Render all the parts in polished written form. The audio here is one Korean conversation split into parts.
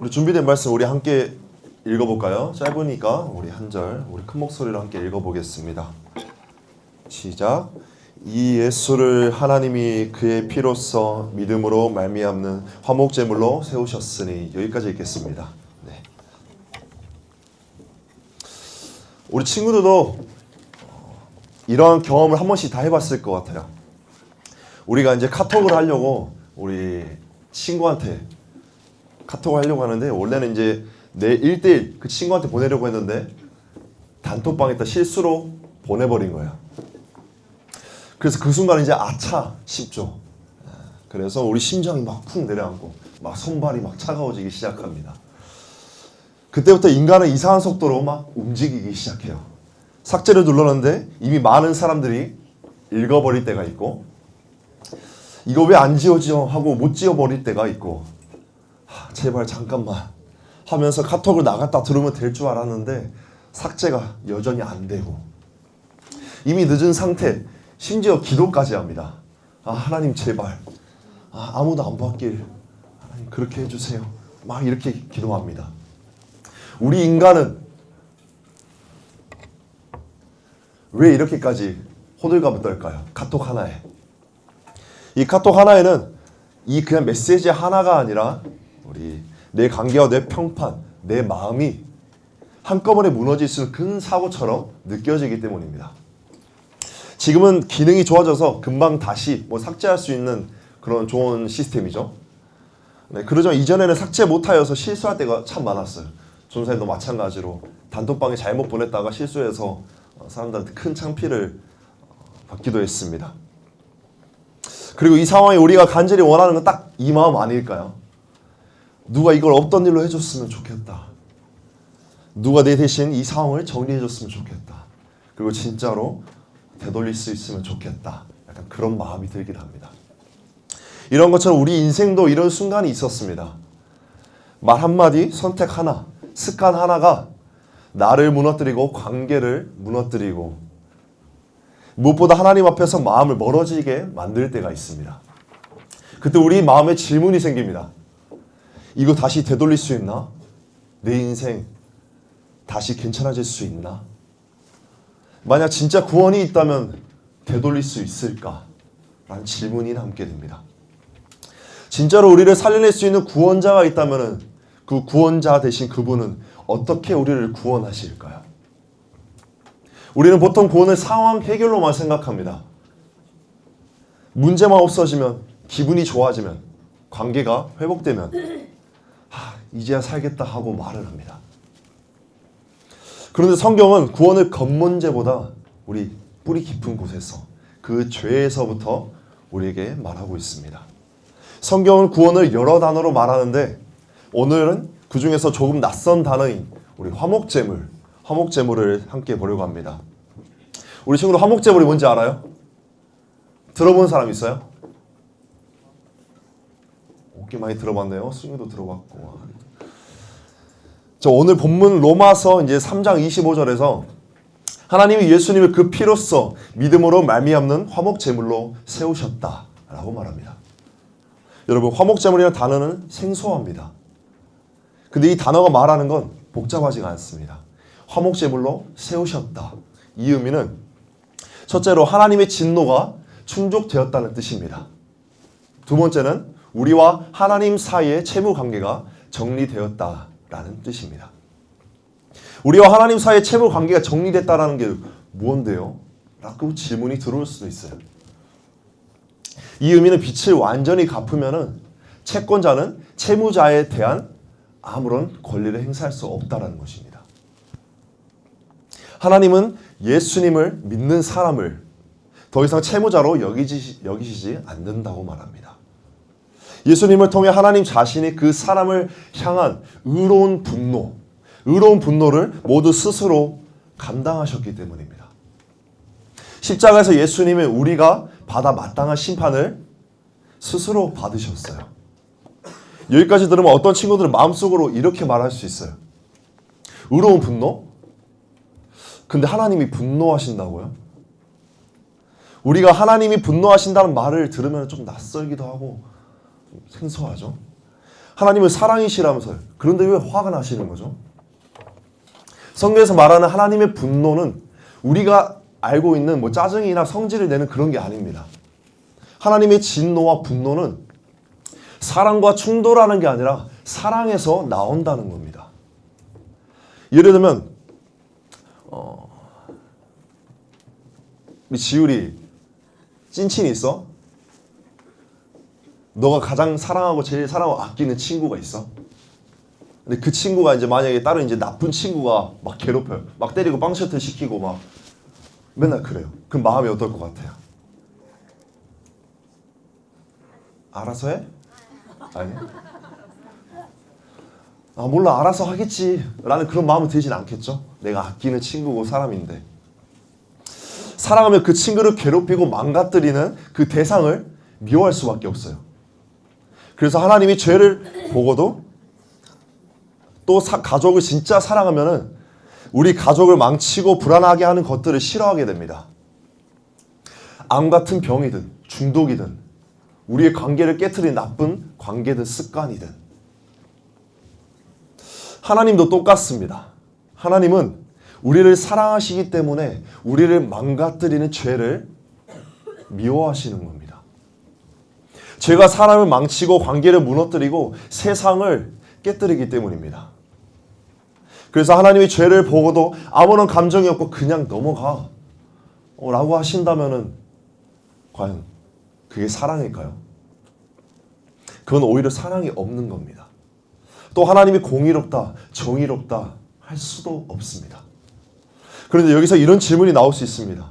우리 준비된 말씀 우리 함께 읽어볼까요? 짧으니까 우리 한 절 우리 큰 목소리로 함께 읽어보겠습니다. 시작. 이 예수를 하나님이 그의 피로써 믿음으로 말미암는 화목제물로 세우셨으니. 여기까지 읽겠습니다. 네. 우리 친구들도 이런 경험을 한 번씩 다 해봤을 것 같아요. 우리가 이제 카톡을 하려고 우리 친구한테 카톡을 하려고 하는데, 원래는 이제 내 1대1 그 친구한테 보내려고 했는데 단톡방에다 실수로 보내버린 거야. 그래서 그 순간 이제 아차 싶죠. 그래서 우리 심장이 막 쿵 내려앉고 막 손발이 막 차가워지기 시작합니다. 그때부터 인간은 이상한 속도로 막 움직이기 시작해요. 삭제를 눌렀는데 이미 많은 사람들이 읽어버릴 때가 있고, 이거 왜 안 지워져 하고 못 지워버릴 때가 있고, 제발 잠깐만 하면서 카톡을 나갔다 들으면 될 줄 알았는데 삭제가 여전히 안 되고, 이미 늦은 상태, 심지어 기도까지 합니다. 하나님 제발 아무도 안 받길 하나님 그렇게 해주세요. 막 이렇게 기도합니다. 우리 인간은 왜 이렇게까지 호들갑을 떨까요? 카톡 하나에. 이 카톡 하나에는 이 그냥 메시지 하나가 아니라 우리 내 관계와 내 평판, 내 마음이 한꺼번에 무너질 수 있는 큰 사고처럼 느껴지기 때문입니다. 지금은 기능이 좋아져서 금방 다시 삭제할 수 있는 그런 좋은 시스템이죠. 네, 그러지만 이전에는 삭제 못하여서 실수할 때가 참 많았어요. 전사님도 마찬가지로 단톡방에 잘못 보냈다가 실수해서 사람들한테 큰 창피를 받기도 했습니다. 그리고 이 상황에 우리가 간절히 원하는 건 딱 이 마음 아닐까요? 누가 이걸 없던 일로 해줬으면 좋겠다. 누가 내 대신 이 상황을 정리해줬으면 좋겠다. 그리고 진짜로 되돌릴 수 있으면 좋겠다. 약간 그런 마음이 들긴 합니다. 이런 것처럼 우리 인생도 이런 순간이 있었습니다. 말 한마디, 선택 하나, 습관 하나가 나를 무너뜨리고 관계를 무너뜨리고 무엇보다 하나님 앞에서 마음을 멀어지게 만들 때가 있습니다. 그때 우리 마음에 질문이 생깁니다. 이거 다시 되돌릴 수 있나? 내 인생 다시 괜찮아질 수 있나? 만약 진짜 구원이 있다면 되돌릴 수 있을까? 라는 질문이 남게 됩니다. 진짜로 우리를 살려낼 수 있는 구원자가 있다면 그 구원자 대신 그분은 어떻게 우리를 구원하실까요? 우리는 보통 구원을 상황 해결로만 생각합니다. 문제만 없어지면, 기분이 좋아지면, 관계가 회복되면 이제야 살겠다 하고 말을 합니다. 그런데 성경은 구원을 겉문제보다 우리 뿌리 깊은 곳에서, 그 죄에서부터 우리에게 말하고 있습니다. 성경은 구원을 여러 단어로 말하는데 오늘은 그 중에서 조금 낯선 단어인 우리 화목제물을 함께 보려고 합니다. 우리 친구들 화목제물이 뭔지 알아요? 들어본 사람 있어요? 꽤 많이 들어봤네요. 승희도 들어봤고. 저 오늘 본문 로마서 이제 3장 25절에서 하나님이 예수님을 그 피로써 믿음으로 말미암는 화목제물로 세우셨다라고 말합니다. 여러분, 화목제물이라는 단어는 생소합니다. 근데 이 단어가 말하는 건 복잡하지가 않습니다. 화목제물로 세우셨다. 이 의미는 첫째로 하나님의 진노가 충족되었다는 뜻입니다. 두 번째는 우리와 하나님 사이의 채무 관계가 정리되었다라는 뜻입니다. 우리와 하나님 사이의 채무 관계가 정리됐다라는 게 뭔데요? 라고 질문이 들어올 수도 있어요. 이 의미는 빚을 완전히 갚으면은 채권자는 채무자에 대한 아무런 권리를 행사할 수 없다라는 것입니다. 하나님은 예수님을 믿는 사람을 더 이상 채무자로 여기시지 않는다고 말합니다. 예수님을 통해 하나님 자신이 그 사람을 향한 의로운 분노를 모두 스스로 감당하셨기 때문입니다. 십자가에서 예수님은 우리가 받아 마땅한 심판을 스스로 받으셨어요. 여기까지 들으면 어떤 친구들은 마음속으로 이렇게 말할 수 있어요. 의로운 분노? 근데 하나님이 분노하신다고요? 우리가 하나님이 분노하신다는 말을 들으면 좀 낯설기도 하고 좀 생소하죠. 하나님은 사랑이시라면서요. 그런데 왜 화가 나시는 거죠? 성경에서 말하는 하나님의 분노는 우리가 알고 있는 뭐 짜증이나 성질을 내는 그런 게 아닙니다. 하나님의 진노와 분노는 사랑과 충돌하는 게 아니라 사랑에서 나온다는 겁니다. 예를 들면 우리 지율이 찐친이 있어? 너가 가장 사랑하고 제일 사랑하고 아끼는 친구가 있어? 근데 그 친구가 이제 만약에 다른 이제 나쁜 친구가 막 괴롭혀요. 막 때리고 빵셔틀 시키고 막 맨날 그래요. 그럼 마음이 어떨 것 같아요? 알아서 해? 아니? 아 몰라 알아서 하겠지 라는 그런 마음은 들진 않겠죠? 내가 아끼는 친구고 사람인데. 사랑하면 그 친구를 괴롭히고 망가뜨리는 그 대상을 미워할 수밖에 없어요. 그래서 하나님이 죄를 보고도 또 가족을 진짜 사랑하면은 우리 가족을 망치고 불안하게 하는 것들을 싫어하게 됩니다. 암 같은 병이든 중독이든 우리의 관계를 깨트린 나쁜 관계든 습관이든 하나님도 똑같습니다. 하나님은 우리를 사랑하시기 때문에 우리를 망가뜨리는 죄를 미워하시는 겁니다. 죄가 사람을 망치고 관계를 무너뜨리고 세상을 깨뜨리기 때문입니다. 그래서 하나님이 죄를 보고도 아무런 감정이 없고 그냥 넘어가 라고 하신다면은 과연 그게 사랑일까요? 그건 오히려 사랑이 없는 겁니다. 또 하나님이 공의롭다, 정의롭다 할 수도 없습니다. 그런데 여기서 이런 질문이 나올 수 있습니다.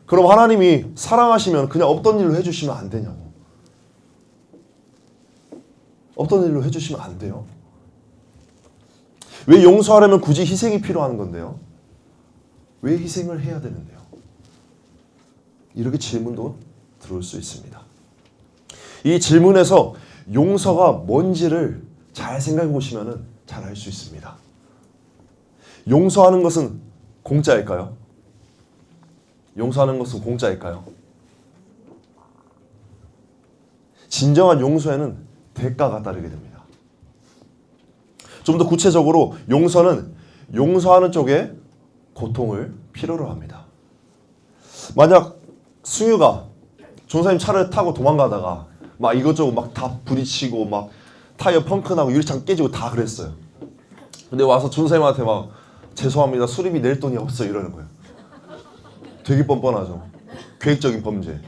그럼 하나님이 사랑하시면 그냥 없던 일로 해주시면 안 되냐고. 없던 일로 해주시면 안 돼요. 왜 용서하려면 굳이 희생이 필요한 건데요? 왜 희생을 해야 되는데요? 이렇게 질문도 들어올 수 있습니다. 이 질문에서 용서가 뭔지를 잘 생각해 보시면 잘 알 수 있습니다. 용서하는 것은 공짜일까요? 용서하는 것은 공짜일까요? 진정한 용서에는 대가가 따르게 됩니다. 좀 더 구체적으로 용서는 용서하는 쪽에 고통을 필요로 합니다. 만약 승유가 전사님 차를 타고 도망가다가 막 이것저것 막 다 부딪히고 막 타이어 펑크 나고 유리창 깨지고 다 그랬어요. 근데 와서 전사님한테 막 죄송합니다. 수리비 낼 돈이 없어 이러는 거예요. 되게 뻔뻔하죠. 계획적인 범죄.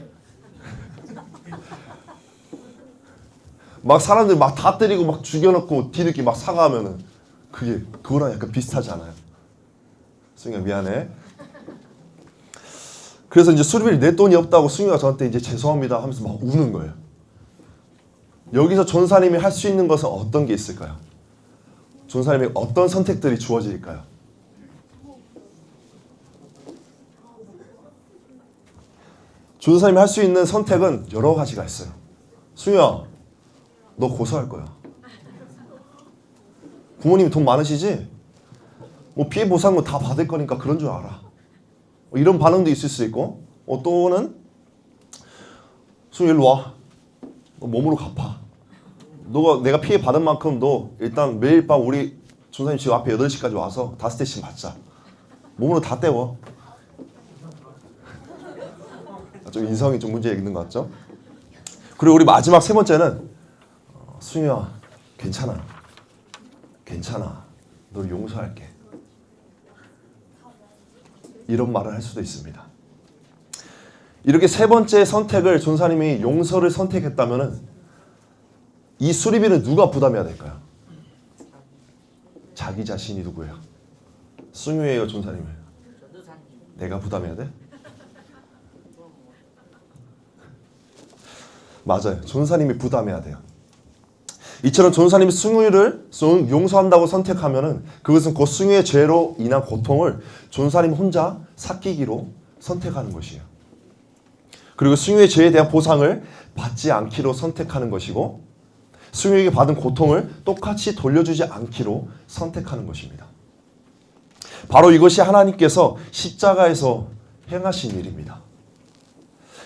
막 사람들 막 다 때리고 막 죽여놓고 뒤늦게 막 사과하면은 그거랑 약간 비슷하지 않아요? 승희가 미안해. 그래서 이제 수리비를 낼 돈이 없다고 승희가 저한테 이제 죄송합니다 하면서 막 우는 거예요. 여기서 전사님이 할 수 있는 것은 어떤 게 있을까요? 전사님에게 어떤 선택들이 주어질까요? 전사님이 할 수 있는 선택은 여러 가지가 있어요. 승희야, 너 고소할 거야. 부모님이 돈 많으시지? 뭐 피해 보상금 다 받을 거니까 그런 줄 알아. 이런 반응도 있을 수 있고, 또는 승희 일로 와. 너 몸으로 갚아. 내가 피해 받은 만큼 너 일단 매일 밤 우리 전사님 집 앞에 8시까지 와서 5대씩 맞자. 몸으로 다 때워. 좀 인성이 좀 문제 있는 것 같죠? 그리고 우리 마지막 세 번째는 승희야 괜찮아. 널 용서할게. 이런 말을 할 수도 있습니다. 이렇게 세 번째 선택을 전사님이 용서를 선택했다면 이 수리비는 누가 부담해야 될까요? 자기 자신이 누구예요? 승유예요, 전사님을? 내가 부담해야 돼? 맞아요. 전사님이 부담해야 돼요. 이처럼 전사님이 승유를 용서한다고 선택하면은 그것은 그 승유의 죄로 인한 고통을 전사님 혼자 삭히기로 선택하는 것이에요. 그리고 승유의 죄에 대한 보상을 받지 않기로 선택하는 것이고 승유에게 받은 고통을 똑같이 돌려주지 않기로 선택하는 것입니다. 바로 이것이 하나님께서 십자가에서 행하신 일입니다.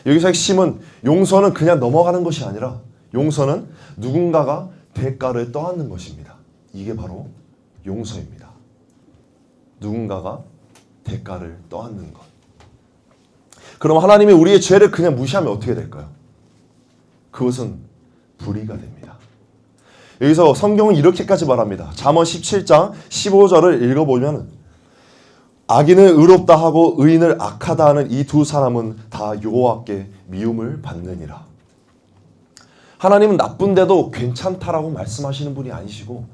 여기서 핵심은 용서는 그냥 넘어가는 것이 아니라 용서는 누군가가 대가를 떠안는 것입니다. 이게 바로 용서입니다. 누군가가 대가를 떠안는 것. 그럼 하나님이 우리의 죄를 그냥 무시하면 어떻게 될까요? 그것은 불의가 됩니다. 여기서 성경은 이렇게까지 말합니다. 잠언 17장 15절을 읽어보면 악인을 의롭다 하고 의인을 악하다 하는 이 두 사람은 다 여호와께 미움을 받느니라. 하나님은 나쁜데도 괜찮다라고 말씀하시는 분이 아니시고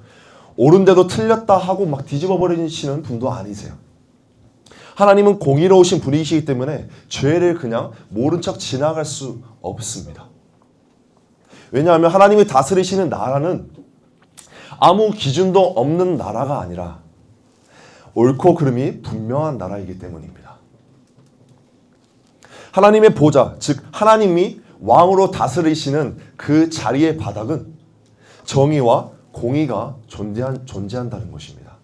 옳은데도 틀렸다 하고 막 뒤집어 버리시는 분도 아니세요. 하나님은 공의로우신 분이시기 때문에 죄를 그냥 모른 척 지나갈 수 없습니다. 왜냐하면 하나님이 다스리시는 나라는 아무 기준도 없는 나라가 아니라 옳고 그름이 분명한 나라이기 때문입니다. 하나님의 보좌, 즉 하나님이 왕으로 다스리시는 그 자리의 바닥은 정의와 공의가 존재한다는 것입니다.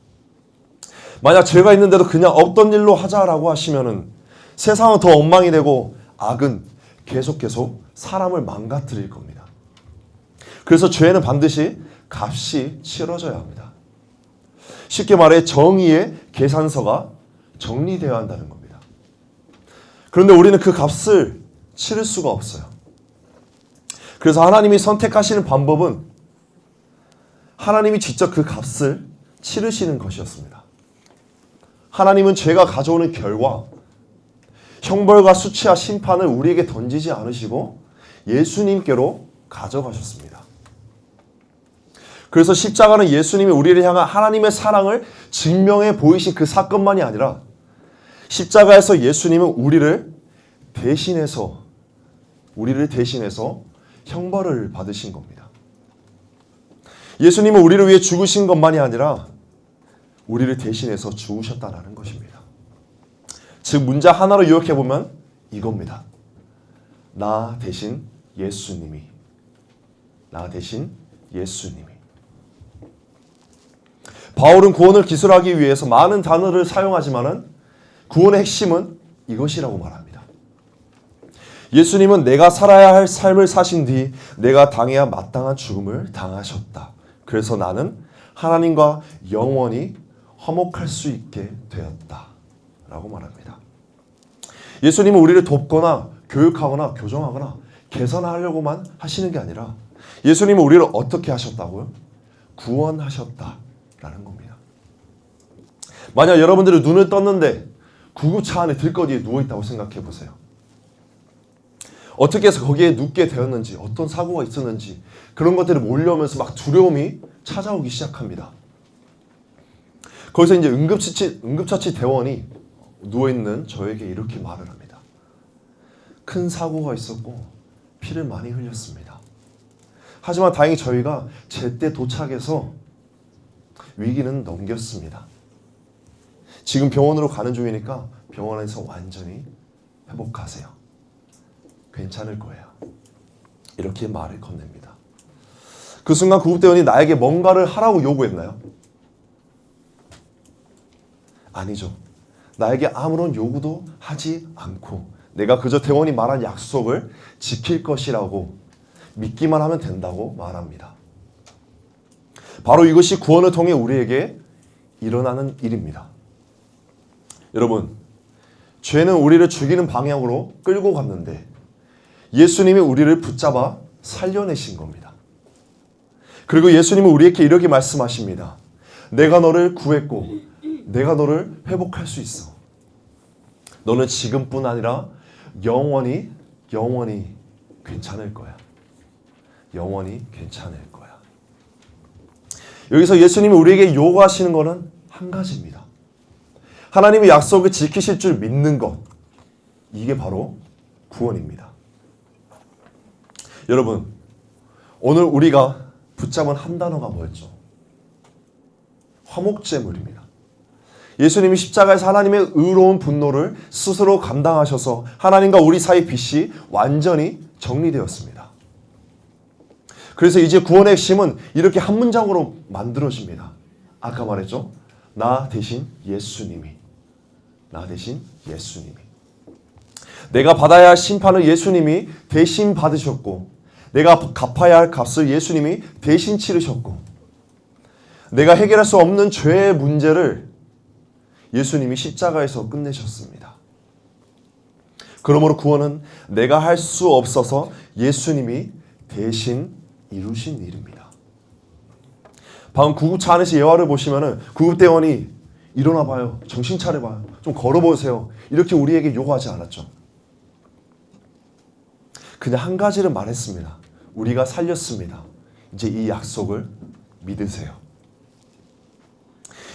만약 죄가 있는데도 그냥 없던 일로 하자라고 하시면은 세상은 더 엉망이 되고 악은 계속 사람을 망가뜨릴 겁니다. 그래서 죄는 반드시 값이 치러져야 합니다. 쉽게 말해 정의의 계산서가 정리되어야 한다는 겁니다. 그런데 우리는 그 값을 치를 수가 없어요. 그래서 하나님이 선택하시는 방법은 하나님이 직접 그 값을 치르시는 것이었습니다. 하나님은 죄가 가져오는 결과, 형벌과 수치와 심판을 우리에게 던지지 않으시고 예수님께로 가져가셨습니다. 그래서 십자가는 예수님이 우리를 향한 하나님의 사랑을 증명해 보이신 그 사건만이 아니라 십자가에서 예수님은 우리를 대신해서 형벌을 받으신 겁니다. 예수님은 우리를 위해 죽으신 것만이 아니라 우리를 대신해서 죽으셨다는 것입니다. 즉 문제 하나로 요약해보면 이겁니다. 나 대신 예수님이. 바울은 구원을 기술하기 위해서 많은 단어를 사용하지만은 구원의 핵심은 이것이라고 말합니다. 예수님은 내가 살아야 할 삶을 사신 뒤 내가 당해야 마땅한 죽음을 당하셨다. 그래서 나는 하나님과 영원히 화목할 수 있게 되었다. 라고 말합니다. 예수님은 우리를 돕거나 교육하거나 교정하거나 개선하려고만 하시는 게 아니라 예수님은 우리를 어떻게 하셨다고요? 구원하셨다라는 겁니다. 만약 여러분들이 눈을 떴는데 구급차 안에 들거리에 누워있다고 생각해 보세요. 어떻게 해서 거기에 눕게 되었는지, 어떤 사고가 있었는지 그런 것들이 몰려오면서 막 두려움이 찾아오기 시작합니다. 거기서 이제 응급처치 대원이 누워있는 저에게 이렇게 말을 합니다. 큰 사고가 있었고 피를 많이 흘렸습니다. 하지만 다행히 저희가 제때 도착해서 위기는 넘겼습니다. 지금 병원으로 가는 중이니까 병원에서 완전히 회복하세요. 괜찮을 거예요. 이렇게 말을 건넵니다. 그 순간 구급대원이 나에게 뭔가를 하라고 요구했나요? 아니죠. 나에게 아무런 요구도 하지 않고 내가 그저 대원이 말한 약속을 지킬 것이라고 믿기만 하면 된다고 말합니다. 바로 이것이 구원을 통해 우리에게 일어나는 일입니다. 여러분, 죄는 우리를 죽이는 방향으로 끌고 갔는데 예수님이 우리를 붙잡아 살려내신 겁니다. 그리고 예수님은 우리에게 이렇게 말씀하십니다. 내가 너를 구했고 내가 너를 회복할 수 있어. 너는 지금뿐 아니라 영원히 괜찮을 거야. 영원히 괜찮을 거야. 여기서 예수님이 우리에게 요구하시는 것은 한 가지입니다. 하나님의 약속을 지키실 줄 믿는 것. 이게 바로 구원입니다. 여러분, 오늘 우리가 붙잡은 한 단어가 뭐였죠? 화목제물입니다. 예수님이 십자가에서 하나님의 의로운 분노를 스스로 감당하셔서 하나님과 우리 사이 빚이 완전히 정리되었습니다. 그래서 이제 구원의 핵심은 이렇게 한 문장으로 만들어집니다. 아까 말했죠? 나 대신 예수님이. 내가 받아야 할 심판을 예수님이 대신 받으셨고 내가 갚아야 할 값을 예수님이 대신 치르셨고, 내가 해결할 수 없는 죄의 문제를 예수님이 십자가에서 끝내셨습니다. 그러므로 구원은 내가 할 수 없어서 예수님이 대신 이루신 일입니다. 방금 구급차 안에서 예화를 보시면은 구급대원이 일어나 봐요. 정신 차려 봐요. 좀 걸어보세요. 이렇게 우리에게 요구하지 않았죠. 그냥 한 가지를 말했습니다. 우리가 살렸습니다. 이제 이 약속을 믿으세요.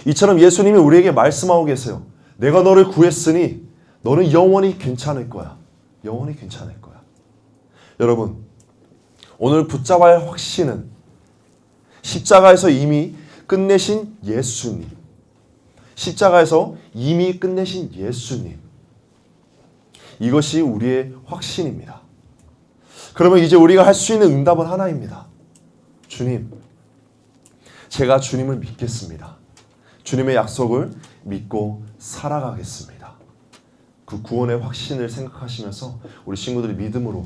이처럼 예수님이 우리에게 말씀하고 계세요. 내가 너를 구했으니 너는 영원히 괜찮을 거야. 영원히 괜찮을 거야. 여러분, 오늘 붙잡아야 할 확신은 십자가에서 이미 끝내신 예수님. 십자가에서 이미 끝내신 예수님. 이것이 우리의 확신입니다. 그러면 이제 우리가 할 수 있는 응답은 하나입니다. 주님, 제가 주님을 믿겠습니다. 주님의 약속을 믿고 살아가겠습니다. 그 구원의 확신을 생각하시면서 우리 친구들이 믿음으로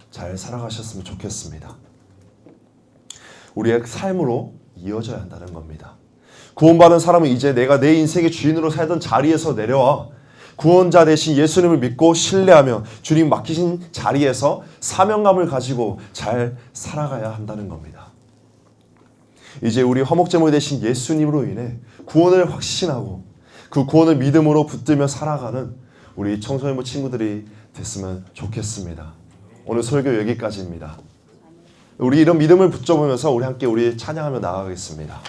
잘 살아가셨으면 좋겠습니다. 우리의 삶으로 이어져야 한다는 겁니다. 구원받은 사람은 이제 내가 내 인생의 주인으로 살던 자리에서 내려와 구원자 대신 예수님을 믿고 신뢰하며 주님 맡기신 자리에서 사명감을 가지고 잘 살아가야 한다는 겁니다. 이제 우리 화목제물 대신 예수님으로 인해 구원을 확신하고 그 구원을 믿음으로 붙들며 살아가는 우리 청소년부 친구들이 됐으면 좋겠습니다. 오늘 설교 여기까지입니다. 우리 이런 믿음을 붙잡으면서 우리 함께 우리 찬양하며 나아가겠습니다.